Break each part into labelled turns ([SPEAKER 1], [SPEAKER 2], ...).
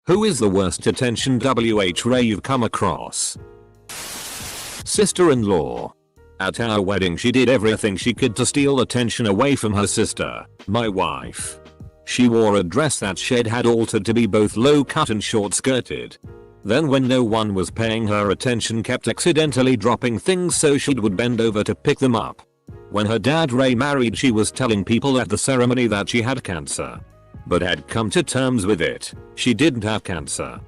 [SPEAKER 1] Who is the worst attention Ray you've come across? Sister-in-law. At our wedding she did everything she could to steal attention away from her sister, my wife. She wore a dress that she had altered to be both low cut and short skirted. Then when no one was paying her attention kept accidentally dropping things so she would bend over to pick them up. When her dad Ray married she was telling people at the ceremony that she had cancer. But had come to terms with it, she didn't have cancer.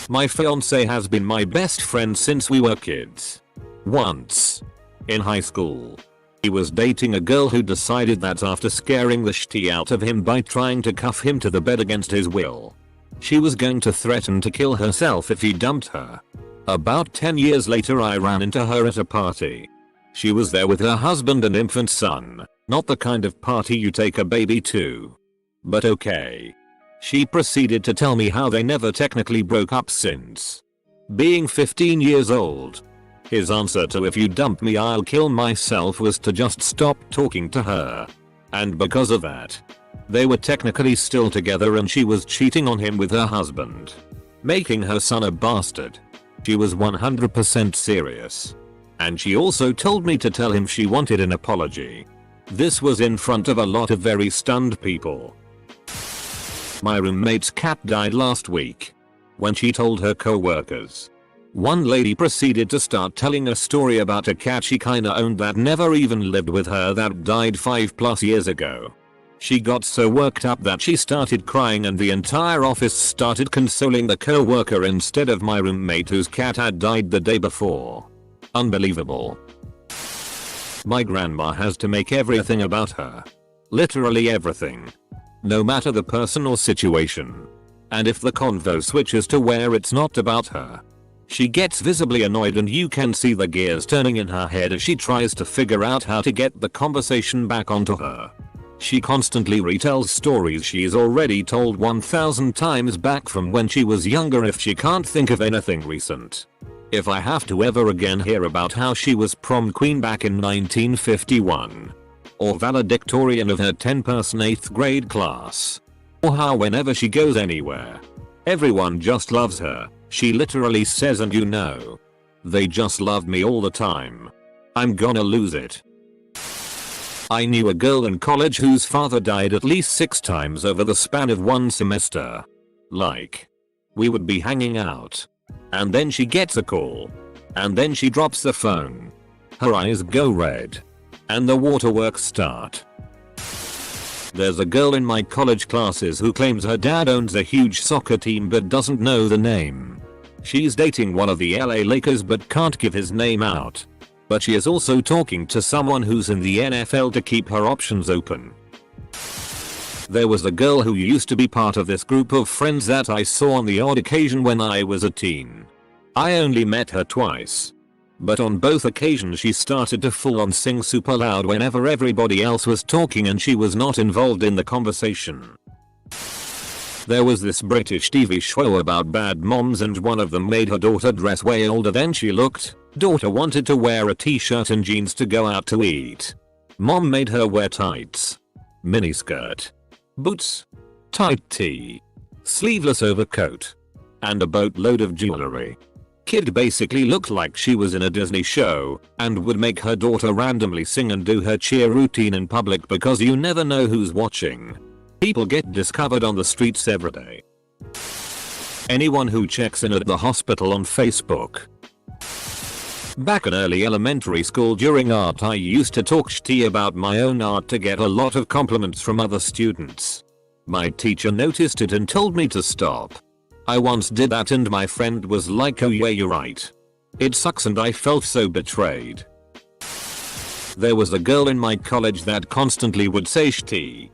[SPEAKER 1] My fiance has been my best friend since we were kids. Once, in high school, he was dating a girl who decided that after scaring the shit out of him by trying to cuff him to the bed against his will, she was going to threaten to kill herself if he dumped her. About 10 years later I ran into her at a party. She was there with her husband and infant son, not the kind of party you take a baby to. But okay. She proceeded to tell me how they never technically broke up since being 15 years old. His answer to "if you dump me I'll kill myself" was to just stop talking to her. And because of that, they were technically still together and she was cheating on him with her husband, making her son a bastard. She was 100% serious. And she also told me to tell him she wanted an apology. This was in front of a lot of very stunned people. My roommate's cat died last week. When she told her co-workers, one lady proceeded to start telling a story about a cat she kinda owned that never even lived with her that died 5+ years ago. She got so worked up that she started crying and the entire office started consoling the co-worker instead of my roommate whose cat had died the day before. Unbelievable. My grandma has to make everything about her. Literally everything. No matter the person or situation. And if the convo switches to where it's not about her, she gets visibly annoyed and you can see the gears turning in her head as she tries to figure out how to get the conversation back onto her. She constantly retells stories she's already told 1,000 times back from when she was younger if she can't think of anything recent. If I have to ever again hear about how she was prom queen back in 1951, or valedictorian of her 10-person 8th grade class, or how whenever she goes anywhere, everyone just loves her, she literally says, and you know, they just love me all the time, I'm gonna lose it. I knew a girl in college whose father died at least 6 times over the span of one semester. Like, we would be hanging out, and then she gets a call, and then she drops the phone. Her eyes go red, and the waterworks start. There's a girl in my college classes who claims her dad owns a huge soccer team but doesn't know the name. She's dating one of the LA Lakers but can't give his name out. But she is also talking to someone who's in the NFL to keep her options open. There was a girl who used to be part of this group of friends that I saw on the odd occasion when I was a teen. I only met her twice, but on both occasions she started to full on sing super loud whenever everybody else was talking and she was not involved in the conversation. There was this British TV show about bad moms and one of them made her daughter dress way older than she looked. Daughter wanted to wear a t-shirt and jeans to go out to eat. Mom made her wear tights, miniskirt, boots, tight tee, sleeveless overcoat, and a boatload of jewelry. Kid basically looked like she was in a Disney show and would make her daughter randomly sing and do her cheer routine in public because you never know who's watching. People get discovered on the streets every day. Anyone who checks in at the hospital on Facebook. Back in early elementary school during art I used to talk shitty about my own art to get a lot of compliments from other students. My teacher noticed it and told me to stop. I once did that and my friend was like, "Oh yeah, you're right. It sucks," and I felt so betrayed. There was a girl in my college that constantly would say shitty.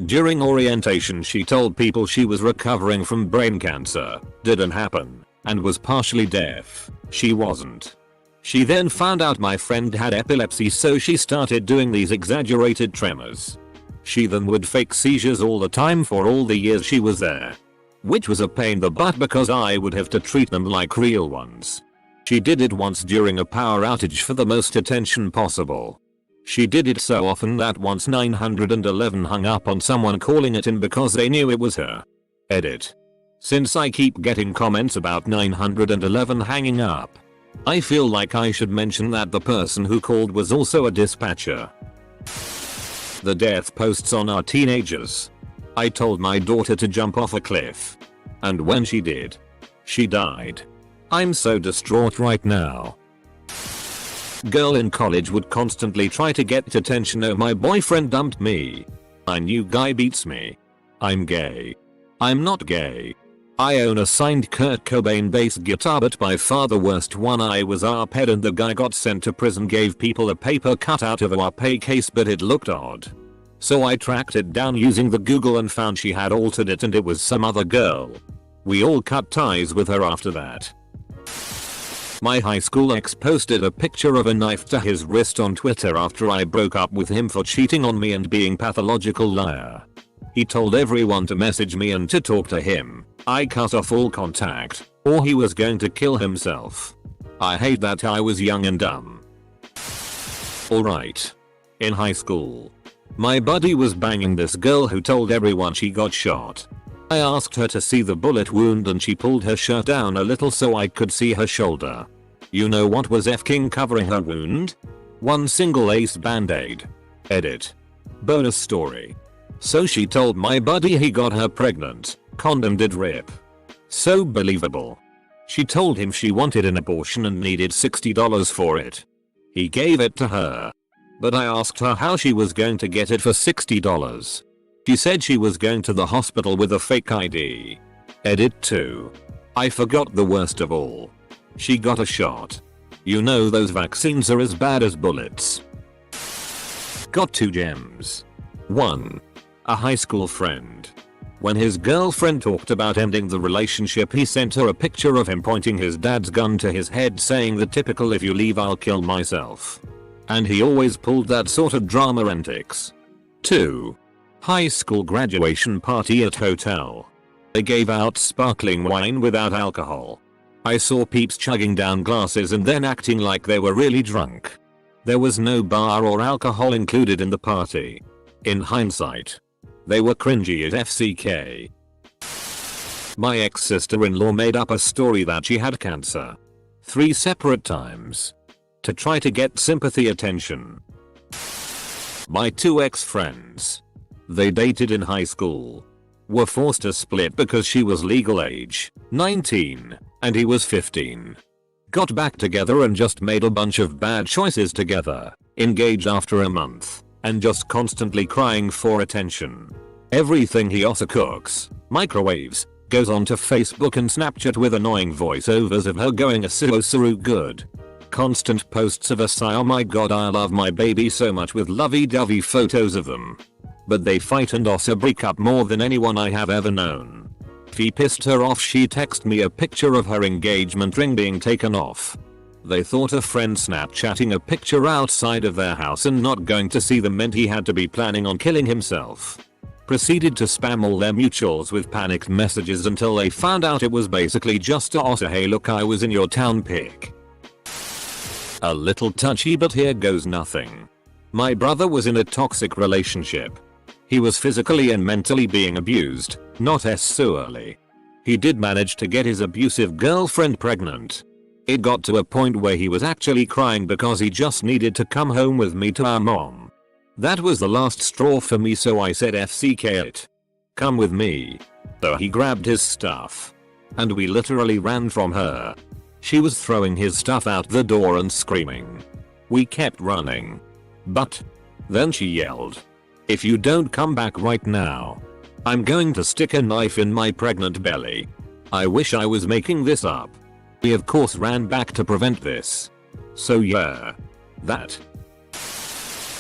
[SPEAKER 1] During orientation she told people she was recovering from brain cancer, didn't happen, and was partially deaf. She wasn't. She then found out my friend had epilepsy, so she started doing these exaggerated tremors. She then would fake seizures all the time for all the years she was there, which was a pain in the butt because I would have to treat them like real ones. She did it once during a power outage for the most attention possible. She did it so often that once 911 hung up on someone calling it in because they knew it was her. Edit. Since I keep getting comments about 911 hanging up, I feel like I should mention that the person who called was also a dispatcher. The death posts on our teenagers. I told my daughter to jump off a cliff. And when she did, she died. I'm so distraught right now. Girl in college would constantly try to get attention. Oh, my boyfriend dumped me. I knew guy beats me. I'm gay. I'm not gay. I own a signed Kurt Cobain bass guitar, but by far the worst one. I was ARPed and the guy got sent to prison. Gave people a paper cutout of a ARPE case, but it looked odd. So I tracked it down using the Google and found she had altered it and it was some other girl. We all cut ties with her after that. My high school ex posted a picture of a knife to his wrist on Twitter after I broke up with him for cheating on me and being pathological liar. He told everyone to message me and to talk to him. I cut off all contact, or he was going to kill himself. I hate that I was young and dumb. Alright. In high school, my buddy was banging this girl who told everyone she got shot. I asked her to see the bullet wound and she pulled her shirt down a little so I could see her shoulder. You know what was f***ing covering her wound? One single ace band-aid. Edit. Bonus story. So she told my buddy he got her pregnant. Condom did rip. So believable. She told him she wanted an abortion and needed $60 for it. He gave it to her. But I asked her how she was going to get it for $60. She said she was going to the hospital with a fake ID. Edit 2. I forgot the worst of all. She got a shot. You know those vaccines are as bad as bullets. Got 2 gems. 1. A high school friend. When his girlfriend talked about ending the relationship, he sent her a picture of him pointing his dad's gun to his head saying the typical "if you leave I'll kill myself." And he always pulled that sort of drama antics. 2. High school graduation party at hotel. They gave out sparkling wine without alcohol. I saw peeps chugging down glasses and then acting like they were really drunk. There was no bar or alcohol included in the party. In hindsight, they were cringy as FCK. My ex-sister-in-law made up a story that she had cancer 3 separate times to try to get sympathy attention. My 2 ex-friends. They dated in high school. Were forced to split because she was legal age, 19, and he was 15. Got back together and just made a bunch of bad choices together. Engaged after a month. And just constantly crying for attention. Everything he also cooks, microwaves, goes onto Facebook and Snapchat with annoying voiceovers of her going so good. Constant posts of a sigh, "Oh my god, I love my baby so much," with lovey-dovey photos of them. But they fight and also break up more than anyone I have ever known. If he pissed her off, she texted me a picture of her engagement ring being taken off. They thought a friend Snapchatting a picture outside of their house and not going to see them meant he had to be planning on killing himself. Proceeded to spam all their mutuals with panicked messages until they found out it was basically just a "hey look, I was in your town" pic. A little touchy, but here goes nothing. My brother was in a toxic relationship. He was physically and mentally being abused, not sexually. He did manage to get his abusive girlfriend pregnant. It got to a point where he was actually crying because he just needed to come home with me to our mom. That was the last straw for me, so I said FCK it. Come with me. So he grabbed his stuff. And we literally ran from her. She was throwing his stuff out the door and screaming. We kept running. But then she yelled, "If you don't come back right now, I'm going to stick a knife in my pregnant belly." I wish I was making this up. We of course ran back to prevent this. So yeah. That.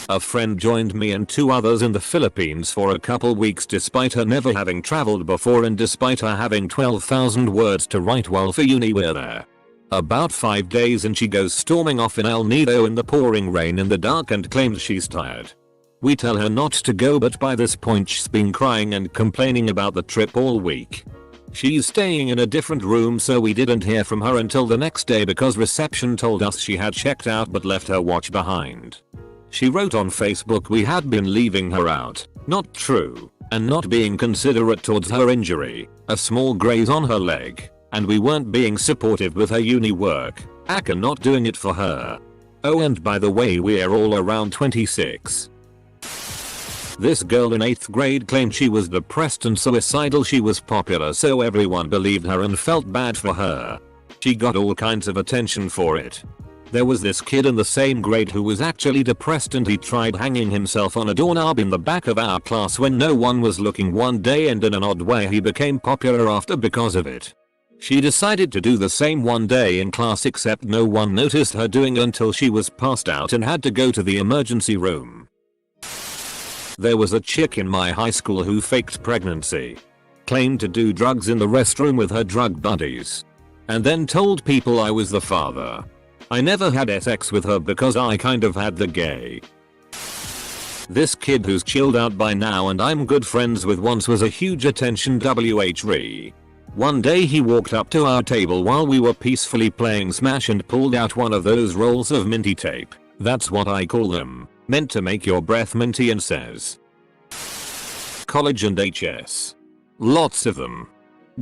[SPEAKER 1] A friend joined me and 2 others in the Philippines for a couple weeks despite her never having traveled before and despite her having 12,000 words to write while for uni we're there. About 5 days and she goes storming off in El Nido in the pouring rain in the dark and claims she's tired. We tell her not to go, but by this point she's been crying and complaining about the trip all week. She's staying in a different room, so we didn't hear from her until the next day because reception told us she had checked out but left her watch behind. She wrote on Facebook we had been leaving her out. Not true. and not being considerate towards her injury, a small graze on her leg, and we weren't being supportive with her uni work, aka not doing it for her. Oh, and by the way, we're all around 26. This girl in 8th grade claimed she was depressed and suicidal. She was popular, so everyone believed her and felt bad for her. She got all kinds of attention for it. There was this kid in the same grade who was actually depressed, and he tried hanging himself on a doorknob in the back of our class when no one was looking one day, and in an odd way he became popular after because of it. She decided to do the same one day in class, except no one noticed her doing it until she was passed out and had to go to the emergency room. There was a chick in my high school who faked pregnancy, claimed to do drugs in the restroom with her drug buddies, and then told people I was the father. I never had sex with her because I kind of had the gay. This kid who's chilled out by now and I'm good friends with once was a huge attention WHRE. One day he walked up to our table while we were peacefully playing Smash and pulled out one of those rolls of minty tape. That's what I call them, meant to make your breath minty, and says, college and HS. Lots of them.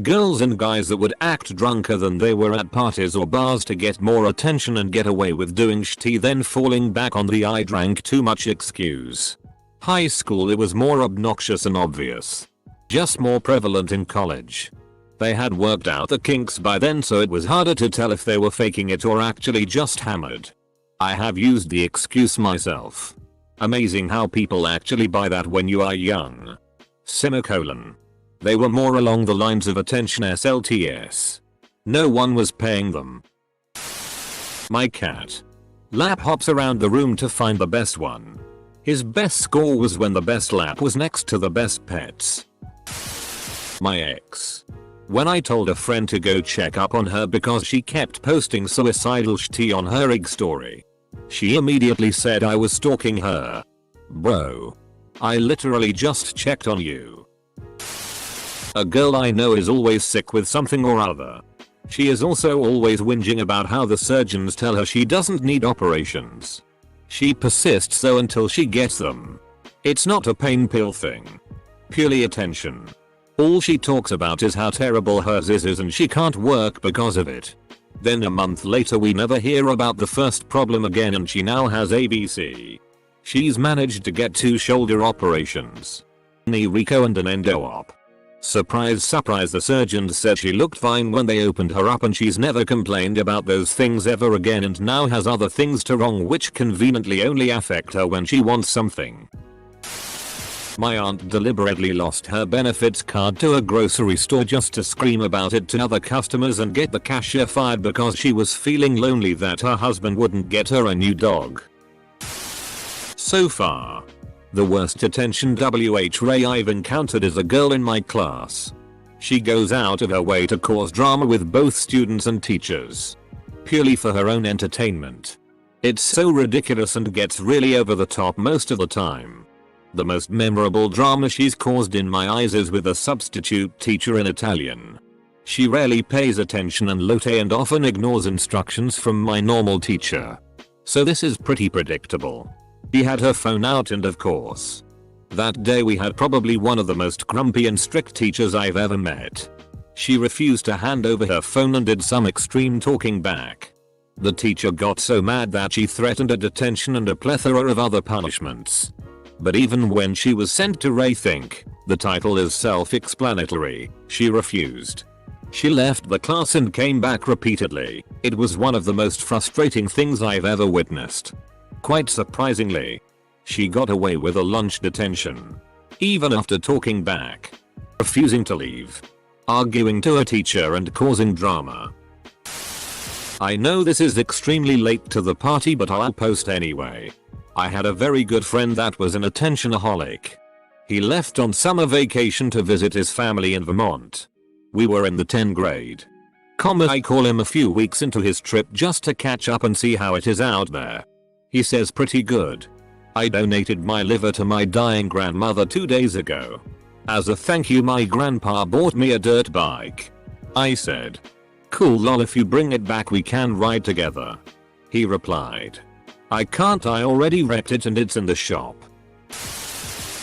[SPEAKER 1] Girls and guys that would act drunker than they were at parties or bars to get more attention and get away with doing shitty, then falling back on the "I drank too much" excuse. High school, it was more obnoxious and obvious. Just more prevalent in college. They had worked out the kinks by then, so it was harder to tell if they were faking it or actually just hammered. I have used the excuse myself. Amazing how people actually buy that when you are young. Semicolon. They were more along the lines of attention SLTS. No one was paying them. My cat lap hops around the room to find the best one. His best score was when the best lap was next to the best pets. My ex. When I told a friend to go check up on her because she kept posting suicidal shit on her IG story, she immediately said I was stalking her. Bro. I literally just checked on you. A girl I know is always sick with something or other. She is also always whinging about how the surgeons tell her she doesn't need operations. She persists though until she gets them. It's not a pain pill thing. Purely attention. All she talks about is how terrible hers is and she can't work because of it. Then a month later we never hear about the first problem again, and she now has ABC. She's managed to get 2 shoulder operations. Knee reco and an endo op. Surprise surprise, the surgeons said she looked fine when they opened her up, and she's never complained about those things ever again, and now has other things to wrong which conveniently only affect her when she wants something. My aunt deliberately lost her benefits card to a grocery store just to scream about it to other customers and get the cashier fired because she was feeling lonely that her husband wouldn't get her a new dog. So far, the worst attention WHRA I've encountered is a girl in my class. She goes out of her way to cause drama with both students and teachers, purely for her own entertainment. It's so ridiculous and gets really over the top most of the time. The most memorable drama she's caused in my eyes is with a substitute teacher in Italian. She rarely pays attention and often ignores instructions from my normal teacher. So this is pretty predictable. She had her phone out, and of course, that day we had probably one of the most grumpy and strict teachers I've ever met. She refused to hand over her phone and did some extreme talking back. The teacher got so mad that she threatened a detention and a plethora of other punishments. But even when she was sent to rethink, the title is self-explanatory, she refused. She left the class and came back repeatedly. It was one of the most frustrating things I've ever witnessed. Quite surprisingly, she got away with a lunch detention, even after talking back, refusing to leave, arguing to a teacher and causing drama. I know this is extremely late to the party, but I'll post anyway. I had a very good friend that was an attentionaholic. He left on summer vacation to visit his family in Vermont. We were in the 10th grade. I call him a few weeks into his trip just to catch up and see how it is out there. He says pretty good. I donated my liver to my dying grandmother 2 days ago. As a thank you, my grandpa bought me a dirt bike. I said, cool lol, if you bring it back we can ride together. He replied, I can't, I already wrecked it and it's in the shop.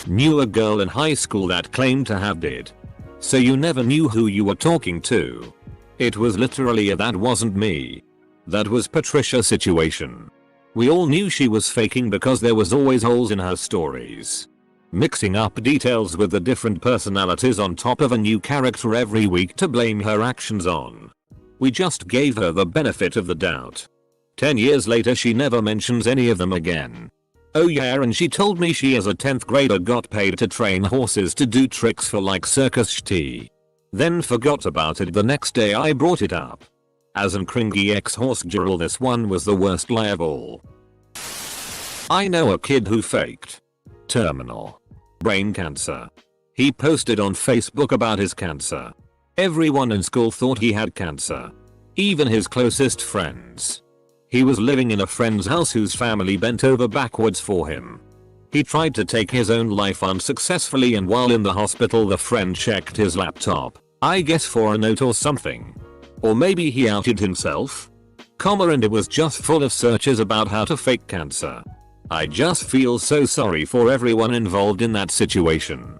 [SPEAKER 1] Knew a girl in high school that claimed to have did. So you never knew who you were talking to. It was literally a "that wasn't me. That was Patricia" situation. We all knew she was faking because there was always holes in her stories. Mixing up details with the different personalities on top of a new character every week to blame her actions on. We just gave her the benefit of the doubt. 10 years later she never mentions any of them again. Oh yeah, and she told me she as a 10th grader got paid to train horses to do tricks for like circus shti. Then forgot about it the next day I brought it up. As an cringy ex-horse girl, this one was the worst lie of all. I know a kid who faked terminal brain cancer. He posted on Facebook about his cancer. Everyone in school thought he had cancer. Even his closest friends. He was living in a friend's house whose family bent over backwards for him. He tried to take his own life unsuccessfully, and while in the hospital the friend checked his laptop, I guess for a note or something. Or maybe he outed himself? And it was just full of searches about how to fake cancer. I just feel so sorry for everyone involved in that situation.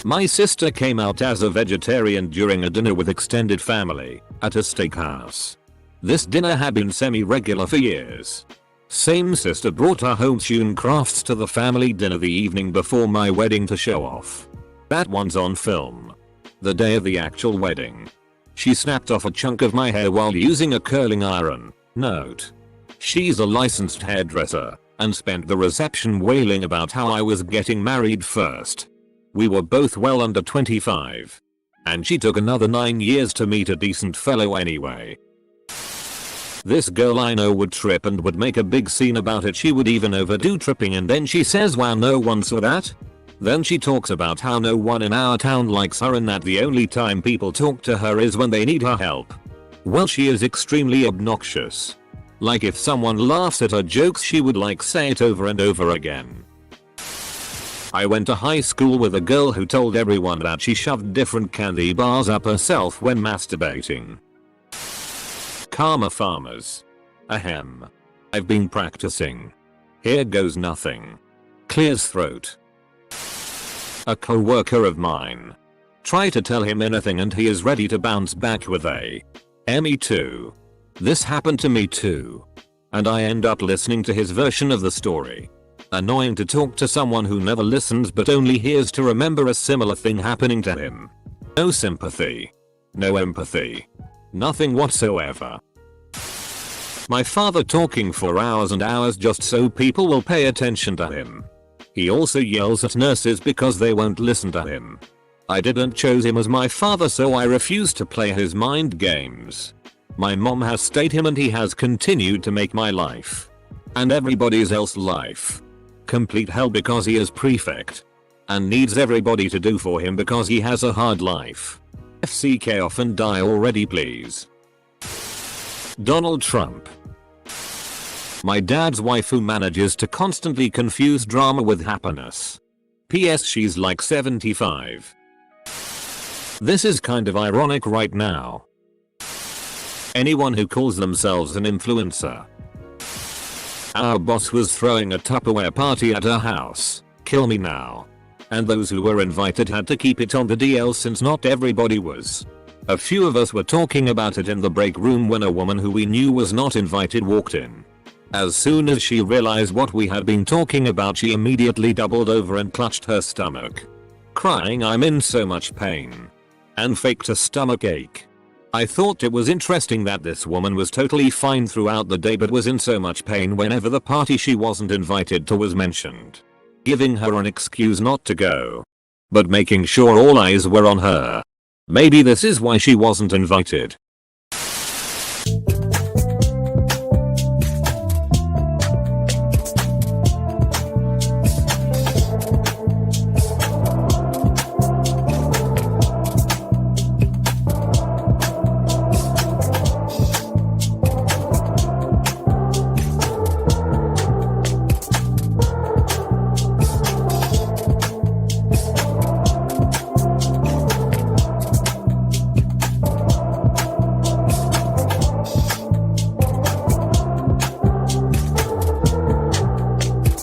[SPEAKER 1] My sister came out as a vegetarian during a dinner with extended family at a steakhouse. This dinner had been semi-regular for years. Same sister brought her home-hewn crafts to the family dinner the evening before my wedding to show off. That one's on film. The day of the actual wedding. She snapped off a chunk of my hair while using a curling iron. Note: she's a licensed hairdresser, and spent the reception wailing about how I was getting married first. We were both well under 25. And she took another 9 years to meet a decent fellow anyway. This girl I know would trip and would make a big scene about it. She would even overdo tripping, and then she says, "Wow, no one saw that?" Then she talks about how no one in our town likes her and that the only time people talk to her is when they need her help. Well, she is extremely obnoxious. Like if someone laughs at her jokes she would like say it over and over again. I went to high school with a girl who told everyone that she shoved different candy bars up herself when masturbating. Karma farmers. Ahem. I've been practicing. Here goes nothing. Clears throat. A co-worker of mine. Try to tell him anything and he is ready to bounce back with a "Me too. This happened to me too." And I end up listening to his version of the story. Annoying to talk to someone who never listens but only hears to remember a similar thing happening to him. No sympathy. No empathy. Nothing whatsoever. My father talking for hours and hours just so people will pay attention to him. He also yells at nurses because they won't listen to him. I didn't choose him as my father, so I refuse to play his mind games. My mom has stayed him and he has continued to make my life and everybody's else life complete hell because he is prefect and needs everybody to do for him because he has a hard life. FCK off and die already please. Donald Trump. My dad's wife who manages to constantly confuse drama with happiness. PS she's like 75. This is kind of ironic right now. Anyone who calls themselves an influencer. Our boss was throwing a Tupperware party at her house. Kill me now. And those who were invited had to keep it on the DL since not everybody was. A few of us were talking about it in the break room when a woman who we knew was not invited walked in. As soon as she realized what we had been talking about she immediately doubled over and clutched her stomach. Crying, "I'm in so much pain." And faked a stomach ache. I thought it was interesting that this woman was totally fine throughout the day but was in so much pain whenever the party she wasn't invited to was mentioned. Giving her an excuse not to go. But making sure all eyes were on her. Maybe this is why she wasn't invited.